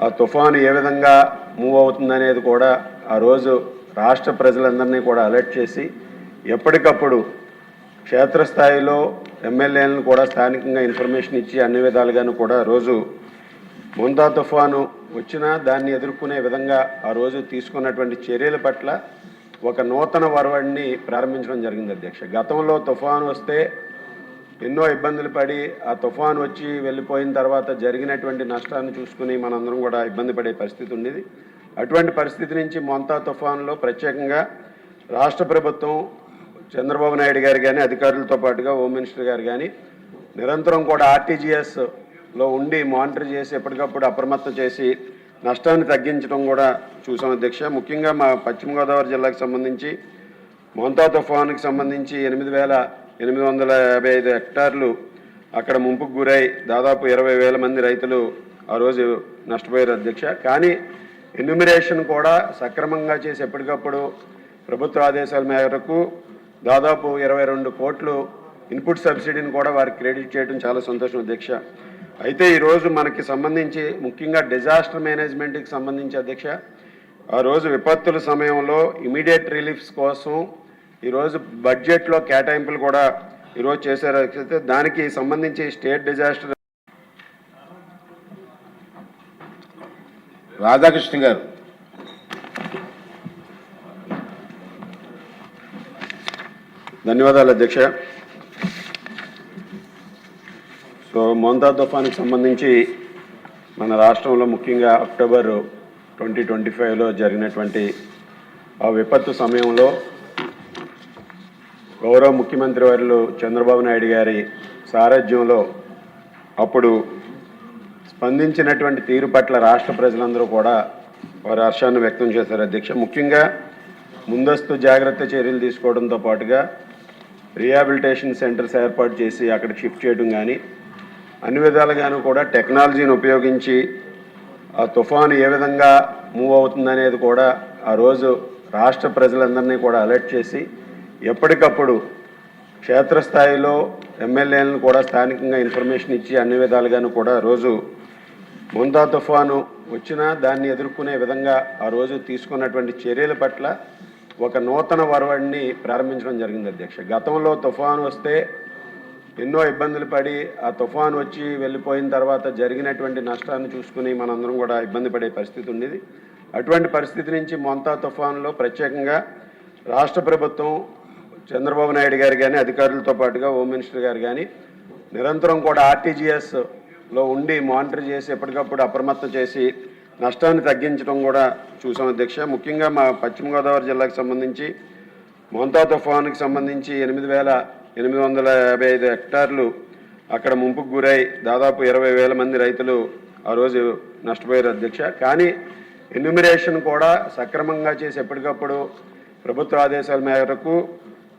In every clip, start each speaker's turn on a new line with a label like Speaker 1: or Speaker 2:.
Speaker 1: ఆ తుఫాను ఏ విధంగా మూవ్ అవుతుందనేది కూడా ఆ రోజు రాష్ట్ర ప్రజలందరినీ కూడా అలర్ట్ చేసి ఎప్పటికప్పుడు క్షేత్రస్థాయిలో ఎమ్మెల్యేలను కూడా స్థానికంగా ఇన్ఫర్మేషన్ ఇచ్చి అన్ని విధాలుగాను కూడా రోజు మొంతా తుఫాను వచ్చినా దాన్ని ఎదుర్కొనే విధంగా ఆ రోజు తీసుకున్నటువంటి చర్యల పట్ల ఒక నూతన వరవడిని ప్రారంభించడం జరిగింది అధ్యక్ష. గతంలో తుఫాను వస్తే ఎన్నో ఇబ్బందులు పడి ఆ తుఫాను వచ్చి వెళ్ళిపోయిన తర్వాత జరిగినటువంటి నష్టాన్ని చూసుకుని మనందరం కూడా ఇబ్బంది పడే పరిస్థితి ఉండేది. అటువంటి పరిస్థితి నుంచి మొంతా తుఫానులో ప్రత్యేకంగా రాష్ట్ర ప్రభుత్వం చంద్రబాబు నాయుడు గారు కానీ అధికారులతో పాటుగా హోమ్ మినిస్టర్ గారు కానీ నిరంతరం కూడా ఆర్టీజీఎస్లో ఉండి మానిటర్ చేసి ఎప్పటికప్పుడు అప్రమత్తం చేసి నష్టాన్ని తగ్గించడం కూడా చూసాం అధ్యక్ష. ముఖ్యంగా మా పశ్చిమ గోదావరి జిల్లాకు సంబంధించి మొంతా తుఫానుకి సంబంధించి 8,855 హెక్టార్లు అక్కడ ముంపుకు గురై దాదాపు 20,000 మంది రైతులు ఆ రోజు నష్టపోయారు అధ్యక్ష. కానీ ఎన్యూమరేషన్ కూడా సక్రమంగా చేసి ఎప్పటికప్పుడు ప్రభుత్వ ఆదేశాల మేరకు దాదాపు 22 కోట్లు ఇన్పుట్ సబ్సిడీని కూడా వారికి క్రెడిట్ చేయడం చాలా సంతోషం అధ్యక్ష. అయితే ఈరోజు మనకి సంబంధించి ముఖ్యంగా డిజాస్టర్ మేనేజ్మెంట్కి సంబంధించి అధ్యక్ష, ఆ రోజు విపత్తుల సమయంలో ఇమీడియట్ రిలీఫ్స్ కోసం ఈరోజు బడ్జెట్లో కేటాయింపులు కూడా ఈరోజు చేశారు. దానికి సంబంధించి స్టేట్ డిజాస్టర్
Speaker 2: రాధాకృష్ణ గారు.
Speaker 1: ధన్యవాదాలు అధ్యక్ష. సో మొంతా తుఫానుకి సంబంధించి మన రాష్ట్రంలో ముఖ్యంగా అక్టోబర్ 2025లో జరిగినటువంటి ఆ విపత్తు సమయంలో గౌరవ ముఖ్యమంత్రి వర్యులు చంద్రబాబు నాయుడు గారి సారథ్యంలో అప్పుడు స్పందించినటువంటి తీరు పట్ల రాష్ట్ర ప్రజలందరూ కూడా వారి హర్షాన్ని వ్యక్తం చేశారు అధ్యక్ష. ముఖ్యంగా ముందస్తు జాగ్రత్త చర్యలు తీసుకోవడంతో పాటుగా రీహాబిలిటేషన్ సెంటర్స్ ఏర్పాటు చేసి అక్కడ షిఫ్ట్ చేయడం కానీ అన్ని విధాలుగాను కూడా టెక్నాలజీని ఉపయోగించి ఆ తుఫాను ఏ విధంగా మూవ్ అవుతుందనేది కూడా ఆ రోజు రాష్ట్ర ప్రజలందరినీ కూడా అలర్ట్ చేసి ఎప్పటికప్పుడు క్షేత్రస్థాయిలో ఎమ్మెల్యేలను కూడా స్థానికంగా ఇన్ఫర్మేషన్ ఇచ్చి అన్ని విధాలుగాను కూడా రోజు మొంతా తుఫాను వచ్చినా దాన్ని ఎదుర్కొనే విధంగా ఆ రోజు తీసుకున్నటువంటి చర్యల పట్ల ఒక నూతన వరవడిని ప్రారంభించడం జరిగింది అధ్యక్ష. గతంలో తుఫాను వస్తే ఎన్నో ఇబ్బందులు పడి ఆ తుఫాను వచ్చి వెళ్ళిపోయిన తర్వాత జరిగినటువంటి నష్టాన్ని చూసుకుని మనందరం కూడా ఇబ్బంది పడే పరిస్థితి ఉండేది. అటువంటి పరిస్థితి నుంచి మొంతా తుఫానులో ప్రత్యేకంగా రాష్ట్ర ప్రభుత్వం చంద్రబాబు నాయుడు గారు కానీ అధికారులతో పాటుగా హోమ్ మినిస్టర్ గారు కానీ నిరంతరం కూడా ఆర్టీజీఎస్లో ఉండి మానిటర్ చేసి ఎప్పటికప్పుడు అప్రమత్తం చేసి నష్టాన్ని తగ్గించడం కూడా చూసాం అధ్యక్ష. ముఖ్యంగా మా పశ్చిమ గోదావరి జిల్లాకు సంబంధించి మొంతా తుఫానుకి సంబంధించి 8,855 హెక్టార్లు అక్కడ ముంపుకు గురై దాదాపు 20,000 మంది రైతులు ఆ రోజు నష్టపోయారు అధ్యక్ష. కానీ ఎన్యూమరేషన్ కూడా సక్రమంగా చేసి ఎప్పటికప్పుడు ప్రభుత్వ ఆదేశాల మేరకు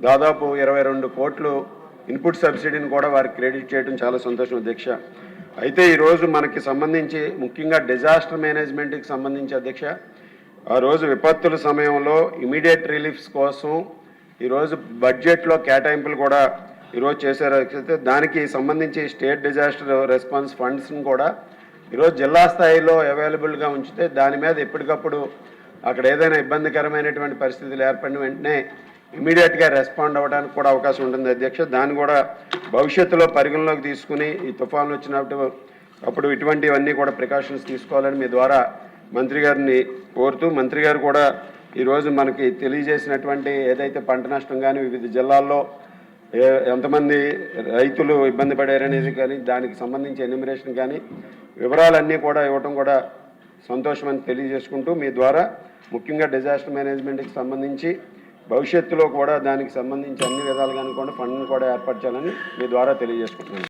Speaker 1: దాదాపు 22 కోట్లు ఇన్పుట్ సబ్సిడీని కూడా వారికి క్రెడిట్ చేయడం చాలా సంతోషం అధ్యక్ష. అయితే ఈరోజు మనకి సంబంధించి ముఖ్యంగా డిజాస్టర్ మేనేజ్మెంట్కి సంబంధించి అధ్యక్ష, ఆ రోజు విపత్తుల సమయంలో ఇమీడియట్ రిలీఫ్స్ కోసం ఈరోజు బడ్జెట్లో కేటాయింపులు కూడా ఈరోజు చేశారు. దానికి సంబంధించి స్టేట్ డిజాస్టర్ రెస్పాన్స్ ఫండ్స్ని కూడా ఈరోజు జిల్లా స్థాయిలో అవైలబుల్గా ఉంచితే దాని మీద ఎప్పటికప్పుడు అక్కడ ఏదైనా ఇబ్బందికరమైనటువంటి పరిస్థితులు ఏర్పడిన వెంటనే ఇమీడియట్గా రెస్పాండ్ అవ్వడానికి కూడా అవకాశం ఉంటుంది అధ్యక్ష. దాన్ని కూడా భవిష్యత్తులో పరిగణలోకి తీసుకుని ఈ తుఫాన్లు వచ్చినప్పుడు ఇటువంటివన్నీ కూడా ప్రికాషన్స్ తీసుకోవాలని మీ ద్వారా మంత్రి గారిని కోరుతూ, మంత్రి గారు కూడా ఈరోజు మనకి తెలియజేసినటువంటి ఏదైతే పంట నష్టం కానీ వివిధ జిల్లాల్లో ఎంతమంది రైతులు ఇబ్బంది పడారనేది కానీ దానికి సంబంధించి ఎన్యూమరేషన్ కానీ వివరాలన్నీ కూడా ఇవ్వటం కూడా సంతోషమని తెలియజేసుకుంటూ మీ ద్వారా ముఖ్యంగా డిజాస్టర్ మేనేజ్మెంట్కి సంబంధించి భవిష్యత్తులో కూడా దానికి సంబంధించి అన్ని విధాలుగాను కూడా ఫండ్ని కూడా ఏర్పరచాలని మీ ద్వారా తెలియజేసుకుంటున్నాను.